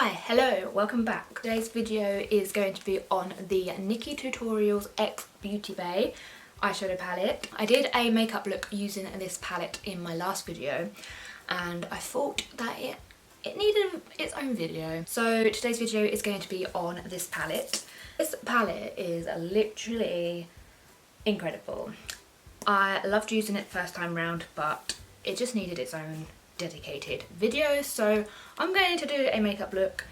Hi, hello, welcome back. Today's video is going to be on the NikkieTutorials X BeautyBay eyeshadow palette. I did a makeup look using this palette in my last video and I thought that it needed its own video. So today's video is going to be on this palette. This palette is literally incredible. I loved using it first time round, but it just needed its own dedicated video, so I'm going to do a makeup look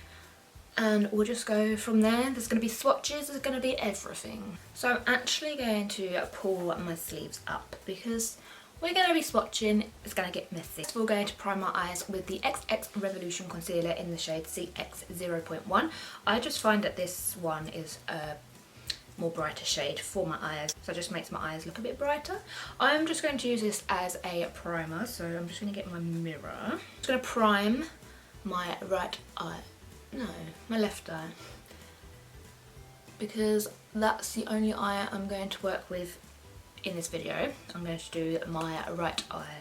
and we'll just go from there. There's going to be swatches, there's going to be everything. So I'm actually going to pull my sleeves up because we're going to be swatching, it's going to get messy. So we're going to prime my eyes with the XX Revolution Concealer in the shade CX 0.1. I just find that this one is a more brighter shade for my eyes, so it just makes my eyes look a bit brighter. I'm just going to use this as a primer, so I'm just going to get my mirror. I'm just going to prime my right eye, no, my left eye, because that's the only eye I'm going to work with in this video. I'm going to do my right eye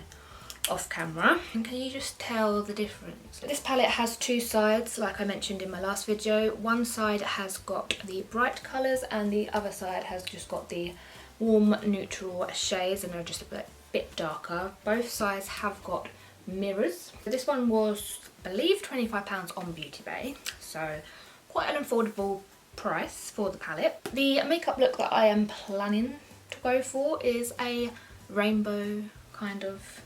off camera. And can you just tell the difference? This palette has two sides, like I mentioned in my last video. One side has got the bright colours and the other side has just got the warm neutral shades, and they're just a bit darker. Both sides have got mirrors. This one was, I believe, £25 on BeautyBay, so quite an affordable price for the palette. The makeup look that I am planning to go for is a rainbow kind of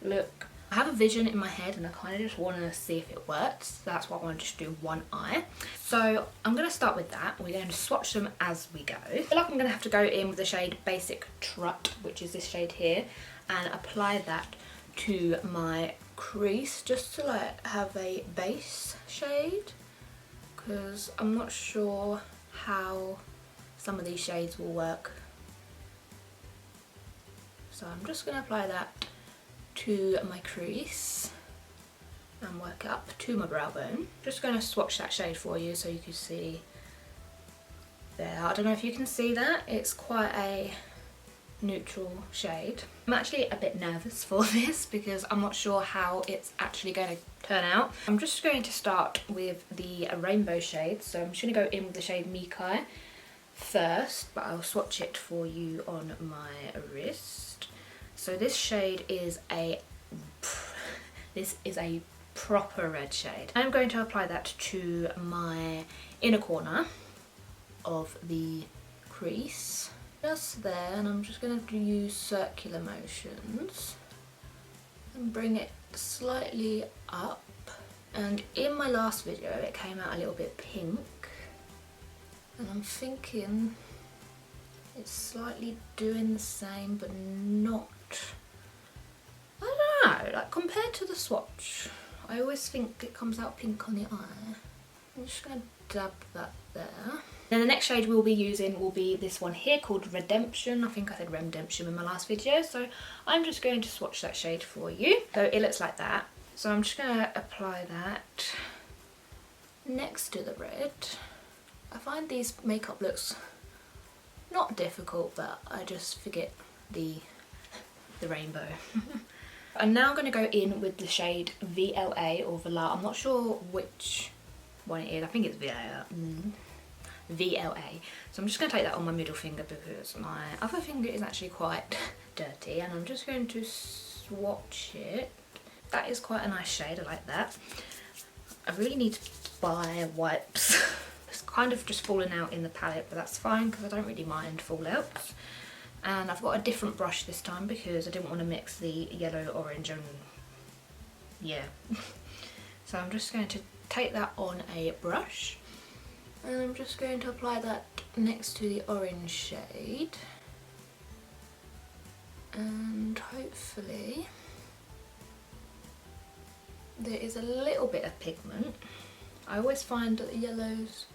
look. I have a vision in my head and I kind of just want to see if it works. So that's why I want to just do one eye. So I'm going to start with that. We're going to swatch them as we go. I feel like I'm going to have to go in with the shade Basic Trut, which is this shade here, and apply that to my crease just to like have a base shade, because I'm not sure how some of these shades will work. So I'm just going to apply that to my crease and work up to my brow bone. Just going to swatch that shade for you so you can see there. I don't know if you can see that, it's quite a neutral shade. I'm actually a bit nervous for this because I'm not sure how it's actually going to turn out. I'm just going to start with the rainbow shade, so I'm just going to go in with the shade Nicolai first, but I'll swatch it for you on my wrist. So this shade is a proper red shade. I'm going to apply that to my inner corner of the crease, just there, and I'm just going to use circular motions and bring it slightly up. And in my last video it came out a little bit pink, and I'm thinking it's slightly doing the same but not. I don't know, like compared to the swatch, I always think it comes out pink on the eye. I'm just going to dab that there. Then the next shade we'll be using will be this one here called Redemption. I think I said Redemption in my last video, so I'm just going to swatch that shade for you. So it looks like that. So I'm just going to apply that next to the red. I find these makeup looks not difficult, but I just forget the rainbow. I'm now going to go in with the shade VLA or Velar. I'm not sure which one it is. I think it's VLA. VLA. So I'm just going to take that on my middle finger because my other finger is actually quite dirty, and I'm just going to swatch it. That is quite a nice shade, I like that. I really need to buy wipes. It's kind of just fallen out in the palette, but that's fine because I don't really mind fallouts. And I've got a different brush this time because I didn't want to mix the yellow, orange and yeah. So I'm just going to take that on a brush and I'm just going to apply that next to the orange shade, and hopefully there is a little bit of pigment. I always find that the yellows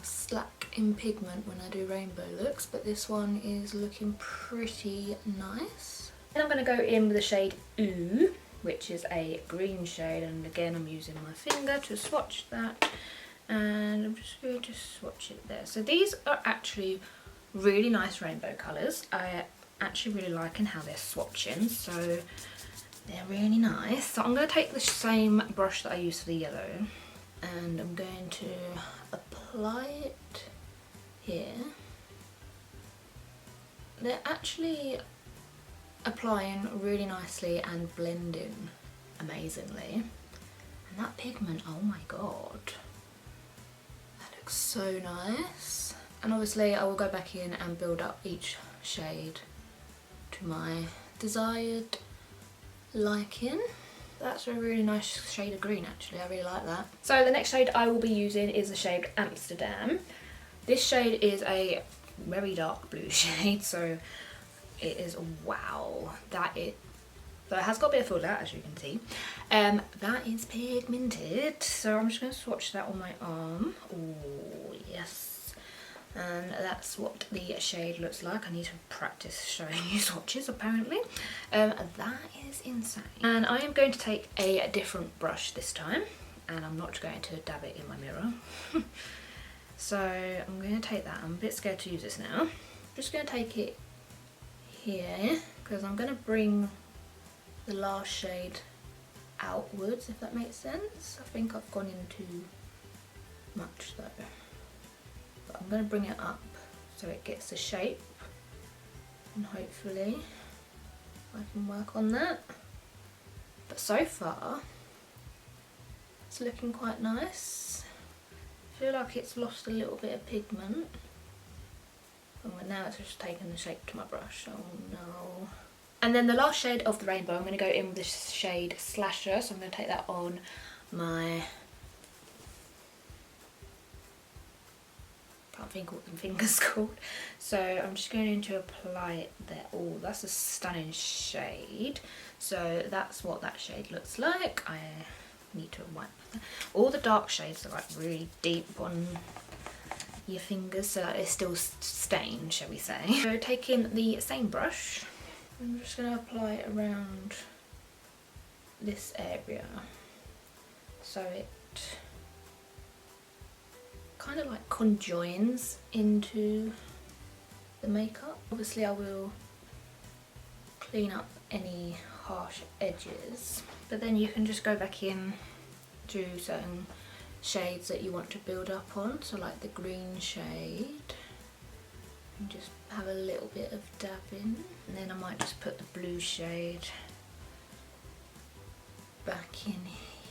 slack in pigment when I do rainbow looks, but this one is looking pretty nice. Then I'm going to go in with the shade Ooh, which is a green shade, and again I'm using my finger to swatch that, and I'm just going to swatch it there. So these are actually really nice rainbow colours. I actually really liking how they're swatching, so they're really nice. So I'm going to take the same brush that I used for the yellow and I'm going to apply it here. They're actually applying really nicely and blending amazingly. And that pigment, oh my god, that looks so nice. And obviously I will go back in and build up each shade to my desired liking. That's a really nice shade of green actually, I really like that. So the next shade I will be using is the shade Amsterdam. This shade is a very dark blue shade, so it is, wow, so it has got a bit of full out, as you can see. That is pigmented, so I'm just going to swatch that on my arm. Oh yes, and that's what the shade looks like. I need to practice showing you swatches apparently. That is insane. And I am going to take a different brush this time, and I'm not going to dab it in my mirror. So I'm going to take that. I'm a bit scared to use this now. I'm just going to take it here because I'm going to bring the last shade outwards, if that makes sense. I think I've gone in too much though, but I'm going to bring it up so it gets the shape, and hopefully I can work on that. But so far it's looking quite nice. I feel like it's lost a little bit of pigment, and now it's just taken the shape to my brush. Oh no. And then the last shade of the rainbow, I'm going to go in with this shade Slasher, so I'm going to take that on my, can't think what the finger's called. So I'm just going to apply it there. Oh, that's a stunning shade. So that's what that shade looks like. I need to wipe that. All the dark shades are like really deep on your fingers, so that it's still stained, shall we say. So taking the same brush, I'm just going to apply it around this area so it kind of like conjoins into the makeup. Obviously I will clean up any harsh edges, but then you can just go back in to certain shades that you want to build up on, so like the green shade, and just have a little bit of dabbing, and then I might just put the blue shade back in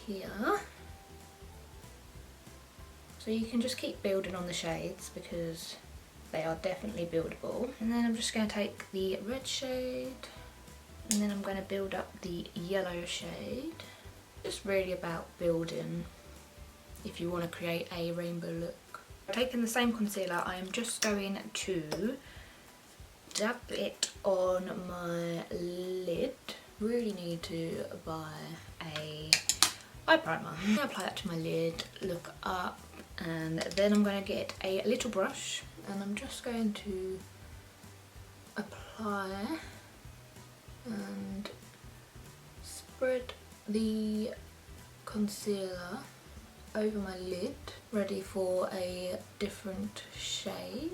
here. So you can just keep building on the shades because they are definitely buildable. And then I'm just going to take the red shade, and then I'm going to build up the yellow shade. Just really about building if you want to create a rainbow look. Taking the same concealer, I am just going to dab it on my lid. Really need to buy a eye primer. I'm going to apply that to my lid, look up, and then I'm going to get a little brush and I'm just going to apply and spread the concealer over my lid, ready for a different shade.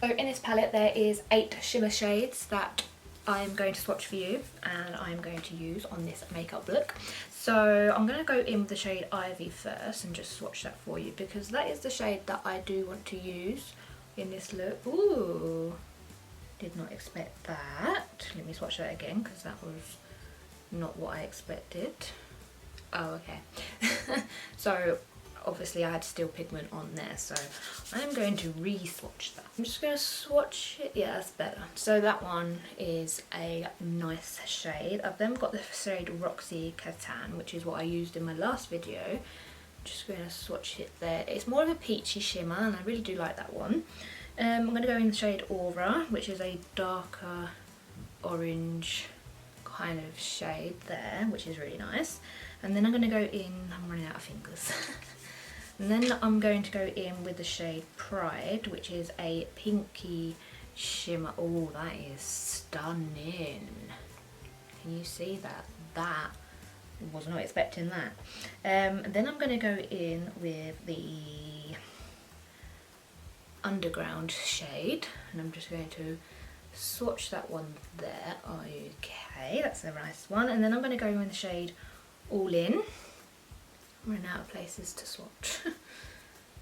So in this palette there is 8 shimmer shades that I am going to swatch for you and I'm going to use on this makeup look. So I'm going to go in with the shade Ivy first and just swatch that for you because that is the shade that I do want to use in this look. Ooh, did not expect that. Let me swatch that again because that was not what I expected. Oh, okay. So obviously I had still pigment on there, so I'm going to re-swatch that. I'm just going to swatch it. Yeah, that's better. So that one is a nice shade. I've then got the shade Roxy Catan, which is what I used in my last video. I'm just going to swatch it there. It's more of a peachy shimmer and I really do like that one. I'm going to go in the shade Aura, which is a darker orange kind of shade there, which is really nice. And then I'm going to go in, I'm running out of fingers. And then I'm going to go in with the shade Pride, which is a pinky shimmer. Oh, that is stunning. Can you see that? That, was not expecting that. Then I'm going to go in with the Underground shade, and I'm just going to swatch that one there. Okay, that's a nice one. And then I'm going to go in with the shade All In. I'm running out of places to swatch.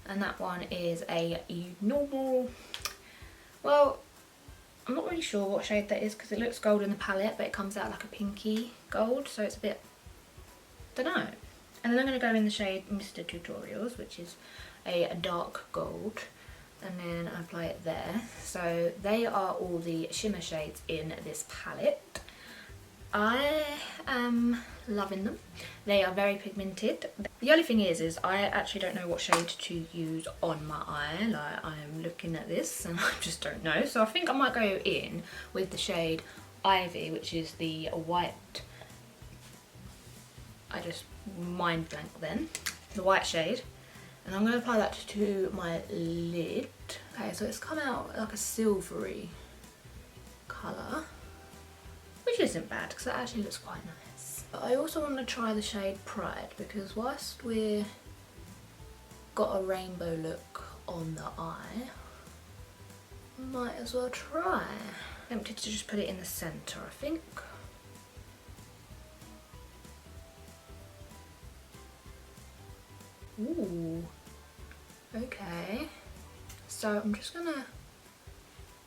And that one is a normal, well, I'm not really sure what shade that is because it looks gold in the palette, but it comes out like a pinky gold, so it's a bit, dunno. And then I'm going to go in the shade NikkieTutorials, which is a dark gold, and then I apply it there. So they are all the shimmer shades in this palette. I am loving them. They are very pigmented. The only thing is I actually don't know what shade to use on my eye. Like, I'm looking at this and I just don't know. So I think I might go in with the shade Ivy, which is the white. I just mind blank then. The white shade. And I'm going to apply that to my lid. Okay, so it's come out like a silvery colour, which isn't bad because it actually looks quite nice. But I also want to try the shade Pride because whilst we've got a rainbow look on the eye, might as well try. Tempted to just put it in the centre, I think. Ooh, okay. So I'm just gonna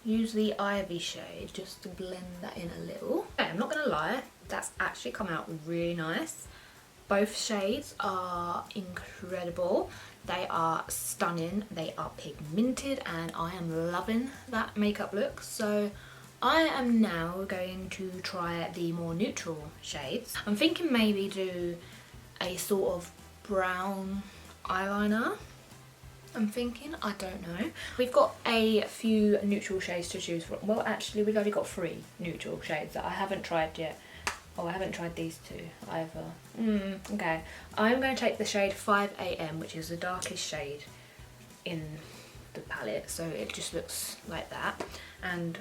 use the Ivy shade just to blend that in a little. Okay, I'm not gonna lie, that's actually come out really nice. Both shades are incredible. They are stunning, they are pigmented, and I am loving that makeup look. So I am now going to try the more neutral shades. I'm thinking maybe do a sort of brown eyeliner. I'm thinking, I don't know. We've got a few neutral shades to choose from. Well, actually, we've only got 3 neutral shades that I haven't tried yet. Oh, I haven't tried these 2 either. Okay. I'm going to take the shade 5am, which is the darkest shade in the palette. So it just looks like that. And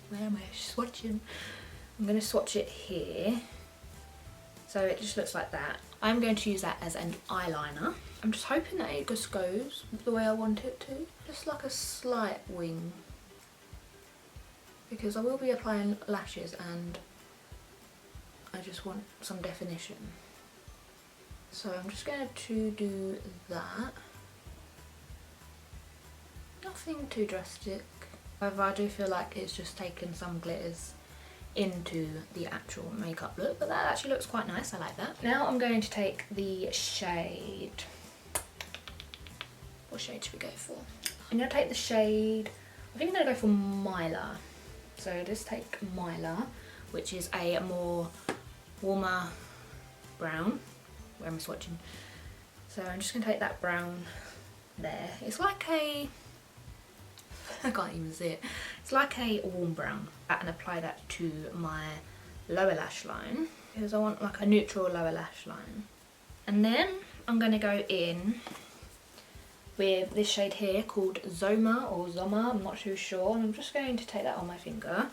where am I swatching? I'm going to swatch it here. So it just looks like that. I'm going to use that as an eyeliner. I'm just hoping that it just goes the way I want it to. Just like a slight wing. Because I will be applying lashes and I just want some definition. So I'm just going to do that. Nothing too drastic. However, I do feel like it's just taken some glitters into the actual makeup look, but that actually looks quite nice. I like that. Now I'm going to take the shade. What shade should we go for? I'm going to take the shade, I think I'm going to go for Mylar. So just take Mylar, which is a more warmer brown. Where am I swatching? So I'm just going to take that brown there. It's like a, I can't even see it. It's like a warm brown, and apply that to my lower lash line because I want like a neutral lower lash line. And then I'm going to go in with this shade here called Zoma or Zoma, I'm not too sure. And I'm just going to take that on my finger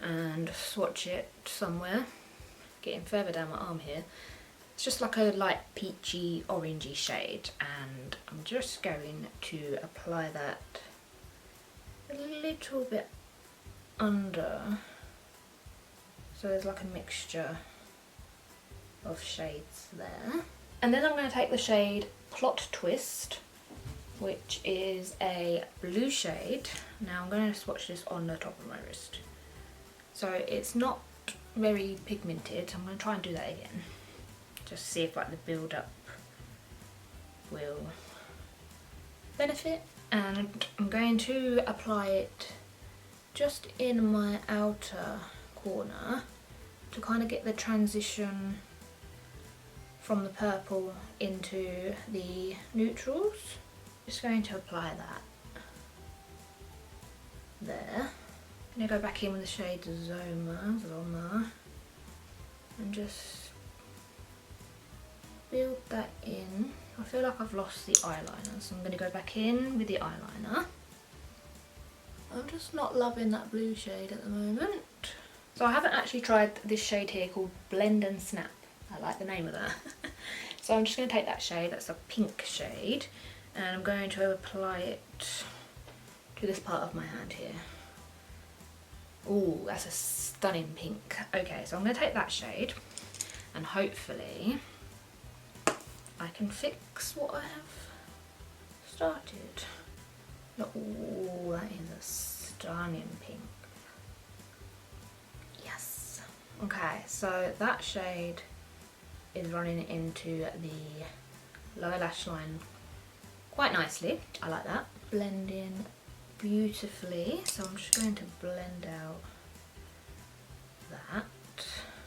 and swatch it somewhere, getting further down my arm here. It's just like a light peachy orangey shade, and I'm just going to apply that a little bit under, so there's like a mixture of shades there. And then I'm going to take the shade Plot Twist, which is a blue shade. Now I'm going to swatch this on the top of my wrist. So it's not very pigmented. I'm going to try and do that again, just see if like the build up will benefit. And I'm going to apply it just in my outer corner to kind of get the transition from the purple into the neutrals. Just going to apply that there. I'm going to go back in with the shade Zoma, and just build that in. I feel like I've lost the eyeliner, so I'm going to go back in with the eyeliner. I'm just not loving that blue shade at the moment. So I haven't actually tried this shade here called Blend and Snap. I like the name of that. So I'm just going to take that shade, that's a pink shade, and I'm going to apply it to this part of my hand here. Ooh, that's a stunning pink. Okay, so I'm going to take that shade and hopefully I can fix what I have started. Oh, that is a stunning pink. Yes. Okay, so that shade is running into the lower lash line quite nicely. I like that. Blending beautifully. So I'm just going to blend out that.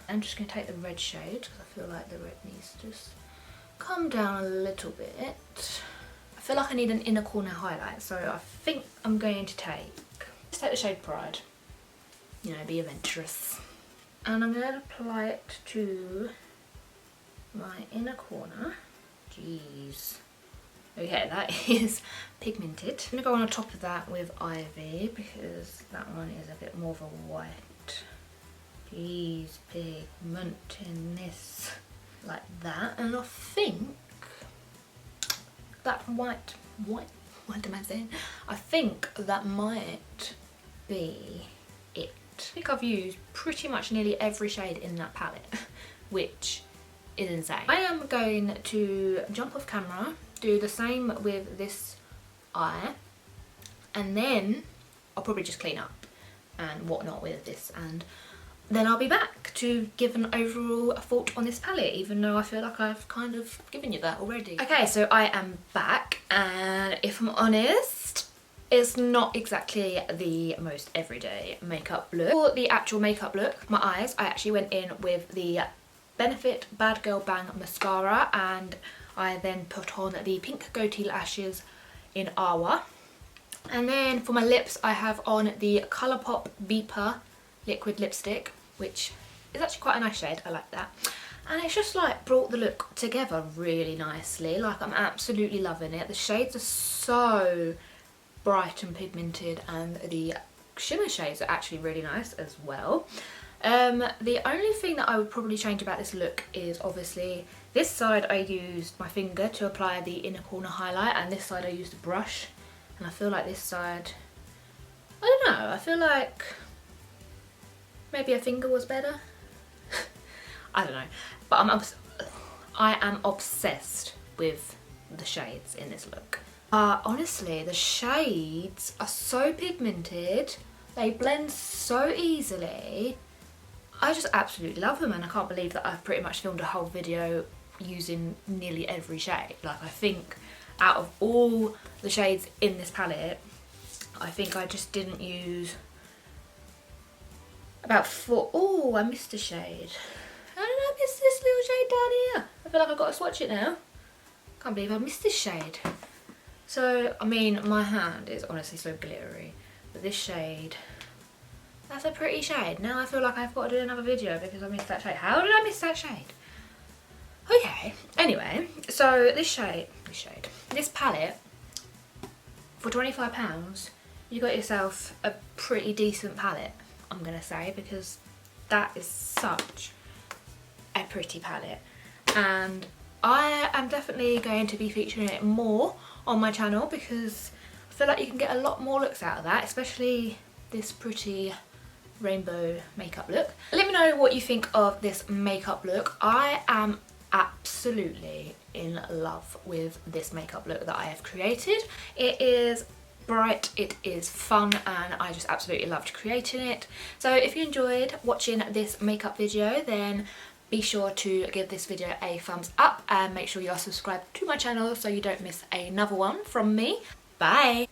I'm just going to take the red shade because I feel like the red needs to just come down a little bit. I feel like I need an inner corner highlight, so I think I'm going to take the shade Pride. You know, be adventurous. And I'm going to apply it to my inner corner. Jeez. Okay, that is pigmented. I'm going to go on top of that with Ivy because that one is a bit more of a white. Jeez, pigmenting this like that. And I think that what am I saying? I think that might be it. I think I've used pretty much nearly every shade in that palette, which is insane. I am going to jump off camera, do the same with this eye, and then I'll probably just clean up and whatnot with this, and then I'll be back to give an overall thought on this palette, even though I feel like I've kind of given you that already. Okay, so I am back, and if I'm honest, it's not exactly the most everyday makeup look. For the actual makeup look, my eyes, I actually went in with the Benefit Bad Girl Bang mascara, and I then put on the pink goatee lashes in Awa. And then for my lips, I have on the Colourpop Beeper liquid lipstick, which is actually quite a nice shade. I like that. And it's just like brought the look together really nicely. Like, I'm absolutely loving it. The shades are so bright and pigmented, and the shimmer shades are actually really nice as well. The only thing that I would probably change about this look is obviously this side I used my finger to apply the inner corner highlight, and this side I used a brush. And I feel like this side, I don't know, I feel like maybe a finger was better. I don't know, but I am obsessed with the shades in this look. Honestly, the shades are so pigmented, they blend so easily. I just absolutely love them, and I can't believe that I've pretty much filmed a whole video using nearly every shade. Like, I think out of all the shades in this palette, I think I just didn't use about 4. Oh, I missed a shade. How did I miss this little shade down here? I feel like I've got to swatch it now. Can't believe I missed this shade. So, I mean, my hand is honestly so glittery, but this shade, that's a pretty shade. Now I feel like I've got to do another video because I missed that shade. How did I miss that shade? Okay, anyway, so this palette, for £25, you got yourself a pretty decent palette, I'm gonna say, because that is such a pretty palette. And I am definitely going to be featuring it more on my channel because I feel like you can get a lot more looks out of that, especially this pretty rainbow makeup look. Let me know what you think of this makeup look. I am absolutely in love with this makeup look that I have created. It is bright, it is fun, and I just absolutely loved creating it. So if you enjoyed watching this makeup video, then be sure to give this video a thumbs up and make sure you are subscribed to my channel so you don't miss another one from me. Bye!